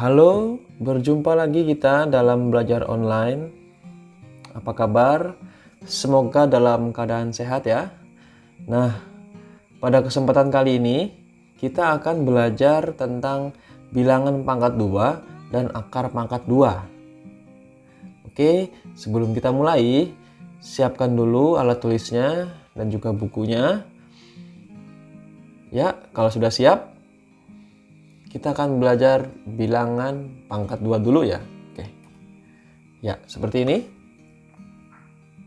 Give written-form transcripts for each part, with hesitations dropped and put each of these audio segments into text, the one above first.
Halo, berjumpa lagi kita dalam belajar online. Apa kabar? Semoga dalam keadaan sehat ya. Nah, pada kesempatan kali ini kita akan belajar tentang bilangan pangkat 2 dan akar pangkat 2. Oke, sebelum kita mulai, siapkan dulu alat tulisnya dan juga bukunya. Ya, kalau sudah siap, kita akan belajar bilangan pangkat 2 dulu ya. Oke. Ya, seperti ini.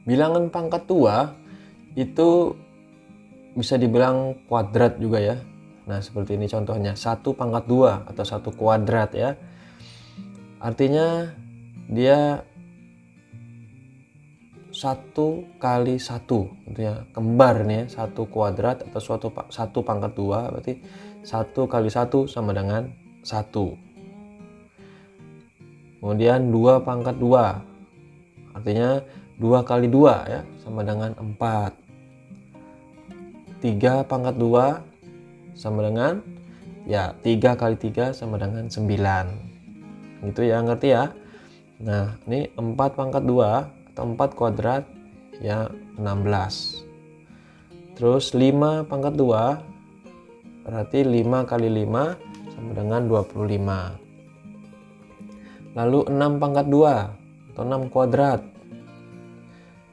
Bilangan pangkat 2 itu bisa dibilang kuadrat juga ya. Nah, seperti ini contohnya. 1 pangkat 2 atau 1 kuadrat ya. Artinya dia 1 kali 1 gitu ya. Kembar nih ya. 1 kuadrat atau 1 pangkat 2 berarti 1 kali 1 sama dengan 1. Kemudian 2 pangkat 2. Artinya 2 kali 2 ya sama dengan 4. 3 pangkat 2 sama dengan 3 kali 3 sama dengan 9. Gitu ya, ngerti ya? Nah, ini 4 pangkat 2 atau 4 kuadrat ya 16. Terus 5 pangkat 2 berarti 5 kali 5 sama dengan 25. Lalu 6 pangkat 2 atau 6 kuadrat.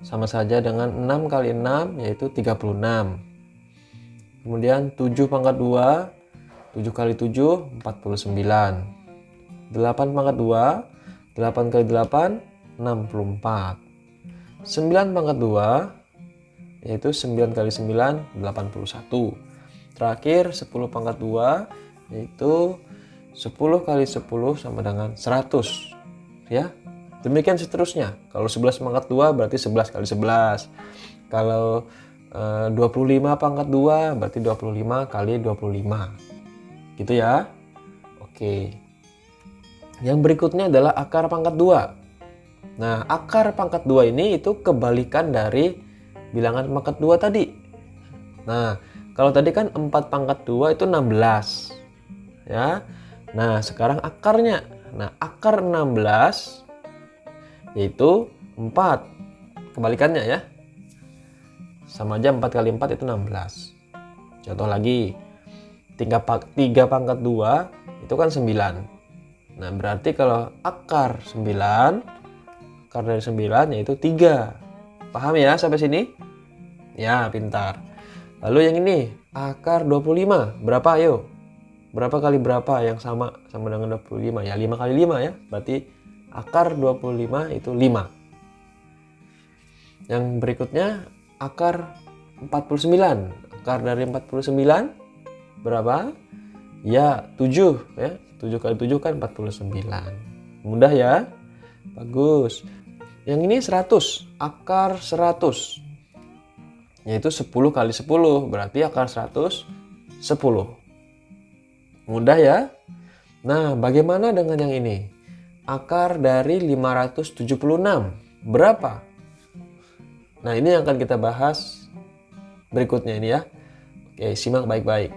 Sama saja dengan 6 kali 6 yaitu 36. Kemudian 7 pangkat 2, 7 kali 7, 49. 8 pangkat 2, 8 kali 8, 64. 9 pangkat 2 yaitu 9 kali 9, 81. Terakhir 10 pangkat 2 yaitu 10 kali 10 sama dengan 100 ya. Demikian seterusnya. Kalau 11 pangkat 2 berarti 11 kali 11. Kalau 25 pangkat 2 berarti 25 kali 25. Gitu ya. Oke. Yang berikutnya adalah akar pangkat 2. Nah, akar pangkat 2 ini itu kebalikan dari bilangan pangkat 2 tadi. Nah, kalau tadi kan 4 pangkat 2 itu 16. Ya. Nah, sekarang akarnya. Nah, akar 16 yaitu 4. Kebalikannya ya. Sama aja 4 kali 4 itu 16. Contoh lagi. 3 pangkat 2 itu kan 9. Nah, berarti kalau akar 9, akar dari 9 yaitu 3. Paham ya sampai sini? Ya, pintar. Lalu yang ini, akar 25. Berapa ayo? Berapa kali berapa yang sama dengan 25? Ya 5 kali 5 ya. Berarti akar 25 itu 5. Yang berikutnya akar 49. Akar dari 49 berapa? Ya 7 ya. 7 kali 7 kan 49. Mudah ya? Bagus. Yang ini 100. Akar 100. Yaitu 10 kali 10 berarti akar 100 10. Mudah ya. Nah, bagaimana dengan yang ini? Akar dari 576 berapa? Nah, ini yang akan kita bahas berikutnya ini ya. Oke, simak baik-baik.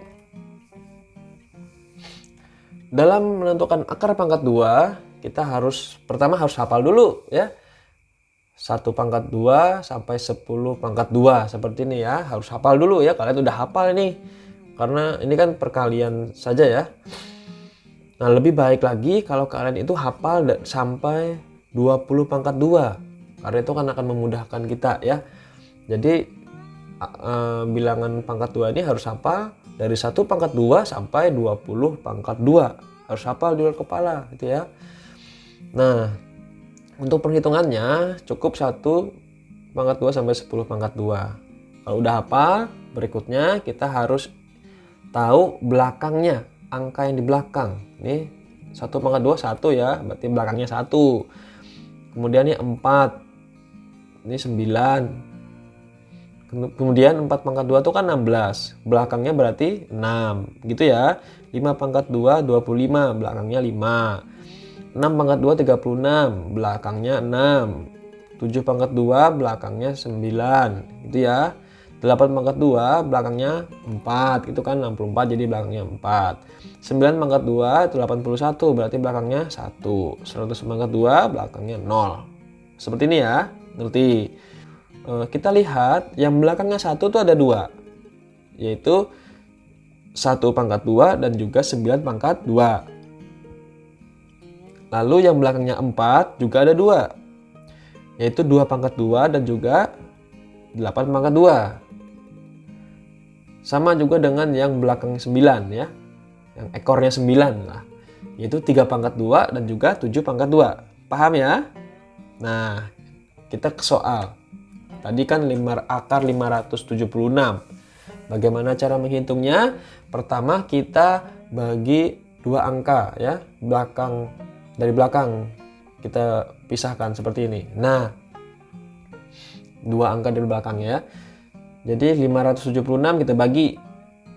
Dalam menentukan akar pangkat 2, kita pertama harus hafal dulu ya. 1 pangkat 2 sampai 10 pangkat 2 seperti ini ya. Harus hafal dulu ya. Kalian udah hafal ini. Karena ini kan perkalian saja ya. Nah, lebih baik lagi kalau kalian itu hafal sampai 20 pangkat 2. Karena itu kan akan memudahkan kita ya. Jadi bilangan pangkat 2 ini harus hafal dari 1 pangkat 2 sampai 20 pangkat 2. Harus hafal di luar kepala gitu ya. Nah, untuk perhitungannya cukup 1 pangkat 2 sampai 10 pangkat 2. Kalau udah hafal, berikutnya kita harus tahu belakangnya, angka yang di belakang. Nih 1 pangkat 2 1 ya, berarti belakangnya 1. Kemudian ini 4. Ini 9. Kemudian 4 pangkat 2 itu kan 16. Belakangnya berarti 6. Gitu ya. 5 pangkat 2 25, belakangnya 5. 6 pangkat 2 36, belakangnya 6. 7 pangkat 2 belakangnya 9. Gitu ya. 8 pangkat 2 belakangnya 4, itu kan 64 jadi belakangnya 4. 9 pangkat 2 itu 81 berarti belakangnya 1. 100 pangkat 2 belakangnya 0. Seperti ini ya, ngerti? Kita lihat yang belakangnya 1 tuh ada 2, yaitu 1 pangkat 2 dan juga 9 pangkat 2. Lalu yang belakangnya 4 juga ada 2, yaitu 2 pangkat 2 dan juga 8 pangkat 2. Sama juga dengan yang belakang 9 ya, yang ekornya 9 lah, yaitu 3 pangkat 2 dan juga 7 pangkat 2. Paham ya? Nah, kita ke soal. Tadi kan akar 576. Bagaimana cara menghitungnya? Pertama kita bagi 2 angka ya, dari belakang kita pisahkan seperti ini. Nah, 2 angka dari belakang ya. Jadi 576 kita bagi.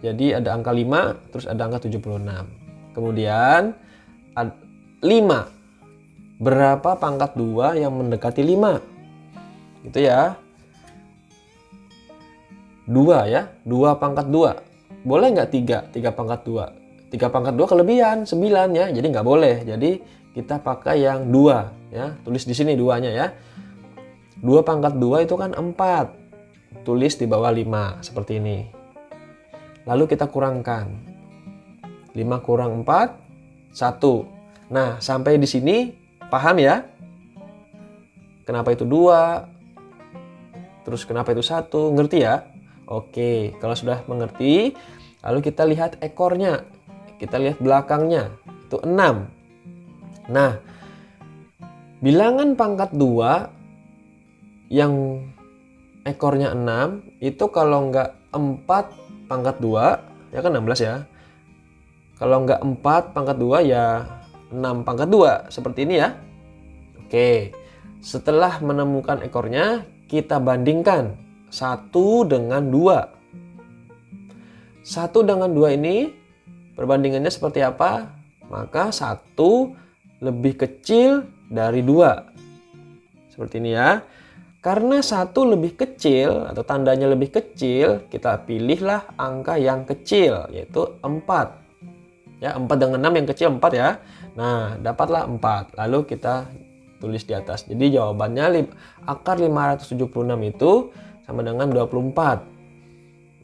Jadi ada angka 5, terus ada angka 76. Kemudian 5. Berapa pangkat 2 yang mendekati 5? Gitu ya. 2 ya, 2 pangkat 2. Boleh nggak 3 pangkat 2? 3 pangkat 2 kelebihan, 9 ya, jadi nggak boleh. Jadi kita pakai yang 2 ya, tulis di sini 2-nya ya. 2 pangkat 2 itu kan 4, tulis di bawah 5, seperti ini. Lalu kita kurangkan, 5 kurang 4, 1. Nah, sampai di sini paham ya? Kenapa itu 2? Terus kenapa itu 1? Ngerti ya? Oke, kalau sudah mengerti, lalu kita lihat ekornya. Kita lihat belakangnya, itu 6. Nah, bilangan pangkat 2 yang ekornya 6, itu kalau nggak 4 pangkat 2, ya kan 16 ya. Kalau nggak 4 pangkat 2, ya 6 pangkat 2, seperti ini ya. Oke, setelah menemukan ekornya, kita bandingkan 1 dengan 2. 1 dengan 2 ini perbandingannya seperti apa? Maka 1 lebih kecil dari 2. Seperti ini ya. Karena 1 lebih kecil atau tandanya lebih kecil, kita pilihlah angka yang kecil, yaitu 4. Ya, 4 dengan 6 yang kecil 4 ya. Nah, dapatlah 4. Lalu kita tulis di atas. Jadi jawabannya akar 576 itu sama dengan 24.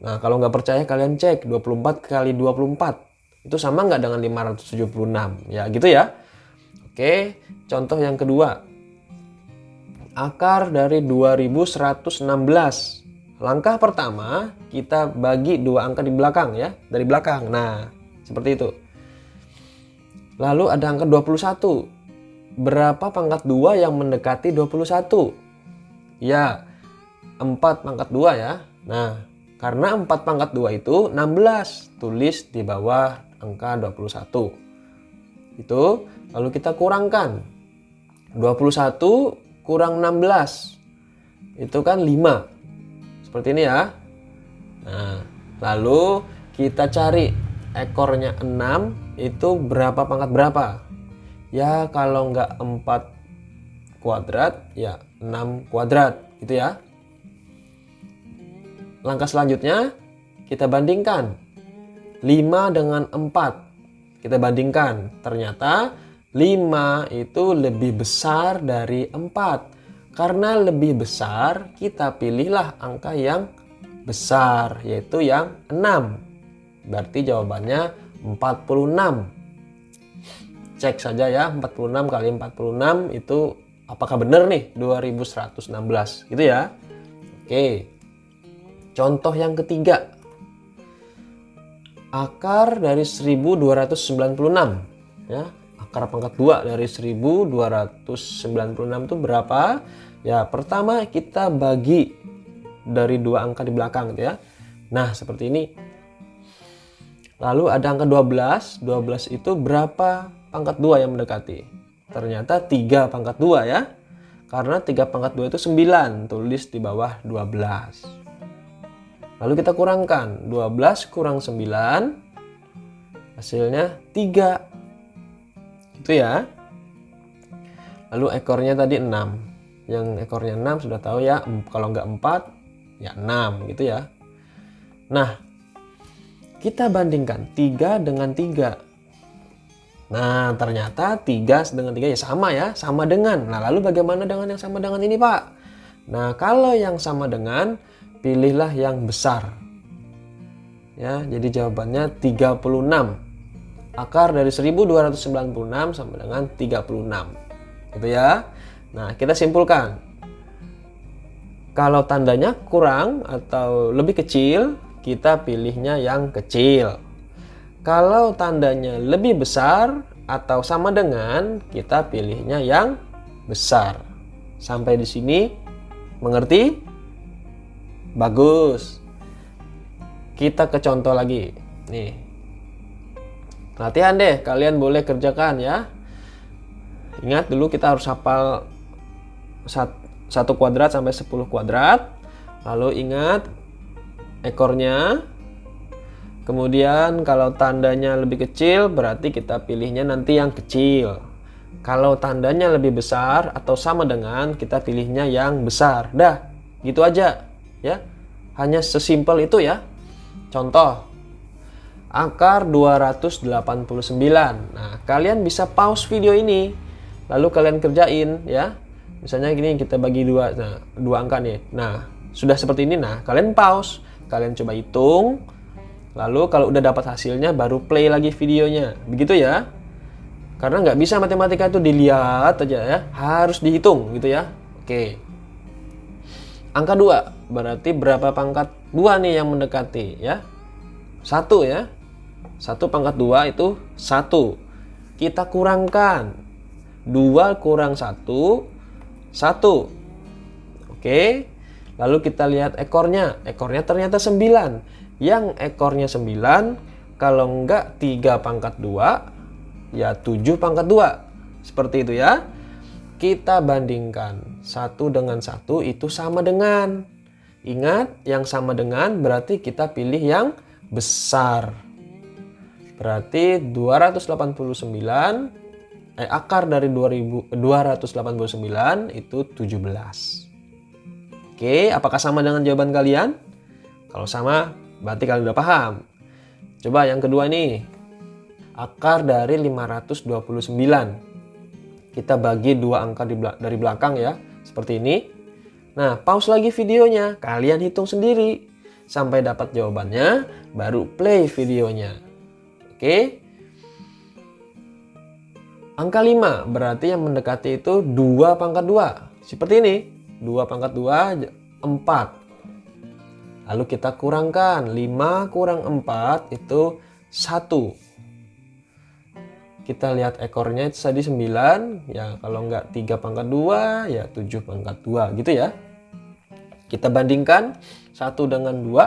Nah, kalau nggak percaya kalian cek 24 kali 24. Itu sama nggak dengan 576? Ya, gitu ya. Oke, contoh yang kedua. Akar dari 2116. Langkah pertama, kita bagi 2 angka di belakang ya, dari belakang. Nah, seperti itu. Lalu ada angka 21. Berapa pangkat 2 yang mendekati 21? Ya, 4 pangkat 2 ya. Nah, karena 4 pangkat 2 itu 16. Tulis di bawah angka 21. Itu, lalu kita kurangkan. 21 kurang 16. Itu kan 5. Seperti ini ya. Nah, lalu kita cari ekornya 6 itu berapa pangkat berapa? Ya, kalau nggak 4 kuadrat, ya 6 kuadrat. Gitu ya. Langkah selanjutnya, kita bandingkan 5 dengan 4. Kita bandingkan, ternyata 5 itu lebih besar dari 4. Karena lebih besar, kita pilihlah angka yang besar, yaitu yang 6. Berarti jawabannya 46. Cek saja ya, 46 kali 46 itu apakah benar nih 2116, gitu ya. Oke. Contoh yang ketiga. Akar dari 1296 ya. Akar pangkat 2 dari 1296 itu berapa? Ya, pertama kita bagi dari 2 angka di belakang gitu ya. Nah, seperti ini. Lalu ada angka 12. 12 itu berapa pangkat 2 yang mendekati? Ternyata 3 pangkat 2 ya. Karena 3 pangkat 2 itu 9. Tulis di bawah 12. Lalu kita kurangkan. 12 kurang 9. Hasilnya 3. Itu ya. Lalu ekornya tadi 6. Yang ekornya 6 sudah tahu ya. Kalau nggak 4, Ya 6 gitu ya. Nah, kita bandingkan 3 dengan 3. Nah, ternyata 3 dengan 3 ya sama dengan. Nah, lalu bagaimana dengan yang sama dengan ini, Pak? Nah, kalau yang sama dengan, pilihlah yang besar. Ya, jadi jawabannya 36. Akar dari 1296 sama dengan 36. Gitu ya. Nah, kita simpulkan. Kalau tandanya kurang atau lebih kecil, kita pilihnya yang kecil. Kalau tandanya lebih besar atau sama dengan, kita pilihnya yang besar. Sampai di sini mengerti? Bagus. Kita ke contoh lagi. Nih. Latihan deh, kalian boleh kerjakan ya. Ingat dulu kita harus hafal 1 kuadrat sampai 10 kuadrat. Lalu ingat ekornya. Kemudian kalau tandanya lebih kecil berarti kita pilihnya nanti yang kecil. Kalau tandanya lebih besar atau sama dengan, kita pilihnya yang besar. Dah, gitu aja ya. Hanya sesimpel itu ya. Contoh. Akar 289. Nah, kalian bisa pause video ini. Lalu kalian kerjain ya. Misalnya gini, kita bagi dua. Nah, 2 angka nih. Nah, sudah seperti ini. Nah, kalian pause. Kalian coba hitung. Lalu kalau udah dapat hasilnya baru play lagi videonya. Begitu ya. Karena nggak bisa matematika itu dilihat aja ya. Harus dihitung gitu ya. Oke. Angka 2. Berarti berapa pangkat 2 nih yang mendekati ya? 1 ya. 1 pangkat 2 itu 1. Kita kurangkan. 2 kurang 1. 1. Oke. Lalu kita lihat ekornya. Ekornya ternyata 9. Yang ekornya 9, kalau enggak 3 pangkat 2, ya 7 pangkat 2. Seperti itu ya. Kita bandingkan 1 dengan 1 itu sama dengan. Ingat, yang sama dengan berarti kita pilih yang besar. Berarti 289, akar dari 289 itu 17. Oke, apakah sama dengan jawaban kalian? Kalau sama, berarti kalian udah paham. Coba yang kedua nih. Akar dari 529. Kita bagi 2 angka dari belakang ya. Seperti ini. Nah, pause lagi videonya. Kalian hitung sendiri. Sampai dapat jawabannya, baru play videonya. Oke. Angka 5. Berarti yang mendekati itu 2 pangkat 2. Seperti ini. 2 pangkat 2, 4. Lalu kita kurangkan, 5 kurang 4 itu 1. Kita lihat ekornya itu tadi 9, ya kalau enggak 3 pangkat 2, ya 7 pangkat 2 gitu ya. Kita bandingkan 1 dengan 2.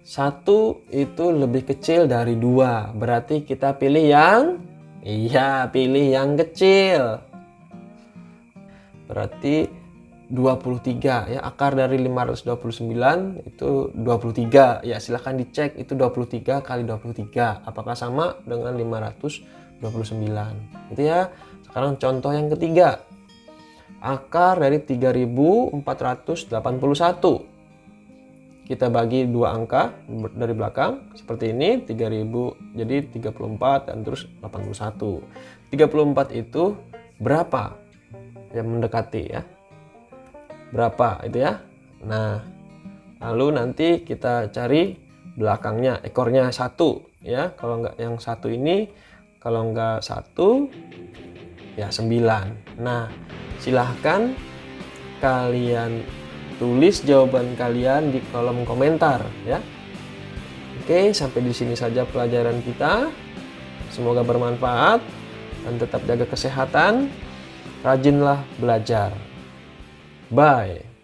1 itu lebih kecil dari 2, berarti kita pilih yang, pilih yang kecil. Berarti 23 ya, akar dari 529 itu 23 ya, silahkan dicek itu 23 kali 23 apakah sama dengan 529 gitu ya. Sekarang contoh yang ketiga, akar dari 3481. Kita bagi 2 angka dari belakang seperti ini, 3000 jadi 34 dan terus 81. 34 itu berapa yang mendekati ya? Berapa itu ya. Nah, lalu nanti kita cari belakangnya, ekornya 1 ya. Kalau enggak yang 1 ini, kalau enggak 1 ya 9. Nah, silahkan kalian tulis jawaban kalian di kolom komentar ya. Oke, sampai di sini saja pelajaran kita. Semoga bermanfaat dan tetap jaga kesehatan. Rajinlah belajar. Bye.